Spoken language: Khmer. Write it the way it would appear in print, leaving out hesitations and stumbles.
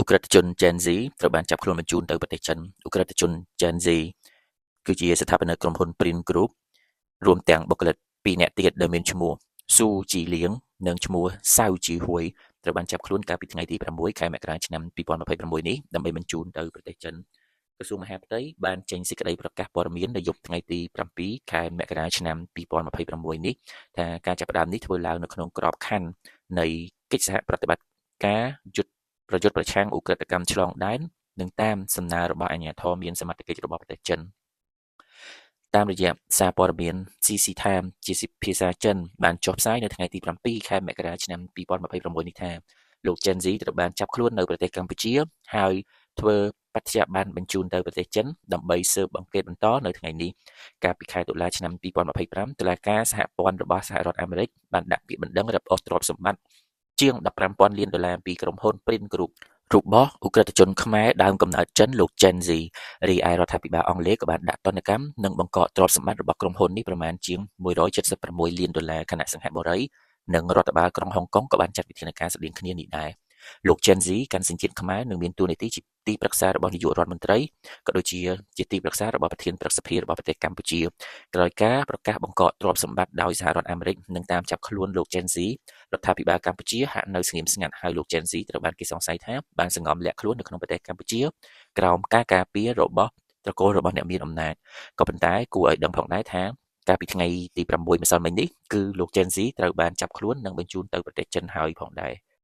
ឧក្រិដ្ឋជន Gen Z ត្រូវបានចាប់ខ្លួនបញ្ជូនទៅប្រទេសចិនឧក្រិដ្ឋជន Gen Z គឺជាស្ថាបនិកក្រុមហ៊ុន Print Group រួមទាំងបុគ្គលិក2នាក់ទៀតដែលមានឈ្មោះ ស៊ូ ជីលៀង និងឈ្មោះ សាវ ជីហួយ ត្រូវបានចាប់ខ្លួនកាលពីថ្ងៃទី6 ខែមករាឆ្នាំ2026នេះដើម្បីបញ្ជូនទៅប្រទេសចិនក្រសួងមហាផ្ទៃបានចេញសេចក្តីប្រកាសព័ត៌មាននៅយប់ថ្ងៃទី7 ខែមករាឆ្នាំ2026នេះថាការចាប់ផ្ដើមនេះធ្វើឡើងនៅក្នុងក្របខ័ណ្ឌនៃកិច្ចសហប្រតិបត្តិការយុទ្ធប្រយុទ្ធប្រឆាំងឧក្រិដ្ឋកម្មឆ្លងដែននិងតាមសំណើរបស់អាជ្ញាធរមានសមត្ថកិច្ចរបស់ប្រទេសចិនតាមរយៈសារព័ត៌មាន CC Time ជាភាសាចិនបានចុះផ្សាយនៅថ្ងៃទី7 ខែមករាឆ្នាំ2026នេះថាលោក Gen Z ត្រូវបានចាប់ខ្លួននៅប្រទេសកម្ពុជាហើយធ្វើបទបញ្ជាបញ្ជូនទៅប្រទេសចិនដើម្បីស៊ើបអង្កេតបន្តនៅថ្ងៃនេះកាលពីខែតុលាឆ្នាំ2025តុលាការសហព័ន្ធរបស់សហរដ្ឋអាមេរិកបានដាក់ពាក្យបណ្ដឹងរឹបអូសទ្រព្យសម្បត្តិជាង$15,000 លានពីក្រុមហ៊ុន Print Group របស់ឧក្រិដ្ឋជនខ្មែរដើមកំណើតចិនលោក Gen Z រីឯរដ្ឋាភិបាលអង់គ្លេសក៏បានដាក់ទណ្ឌកម្មនិងបង្កកទ្រព្យសម្បត្តិរបស់ក្រុមហ៊ុននេះប្រមាណជាង$176 លានខណៈសង្ហបុរីនិងរដ្ឋបាលក្រុងហុងកុងក៏បានចាត់វិធានការស្តីងគ្នានេះដែរលោក Gen Z កាន់សញ្ជាតិខ្មែរនឹងមានតួនាទីជាទីប្រឹក្សារបស់នាយករដ្ឋមន្ត្រីក៏ដូចជាទីប្រឹក្សារបស់ប្រធានព្រឹទ្ធសភារបស់ប្រទេសកម្ពុជាក្រោយការប្រកាសបង្កកទ្រព្យសម្បត្តិដោយសហរដ្ឋអាមេរិកនិងតាមចាប់ខ្លួនលោក Gen Z រដ្ឋាភិបាលកម្ពុជាហាក់នៅស្ងៀមស្ងាត់ហើយលោក Gen Z ត្រូវបានគេសង្ស័យថាបានសង្ងំលាក់ខ្លួននៅក្នុងប្រទេសកម្ពុជាក្រោមការការពាររបស់ត្រកូលរបស់អ្នកមានអំណាចក៏ប៉ុន្តែគួរឲ្យដឹងផងដែរថាកាលពីថ្ងៃទី6ម្សិលមិញនេះគឺលោក Gen Z ត្រូវបានចាប់ខ្លួននិងបញ្ជូនទៅប្រទេសចិនហើយផងដែរ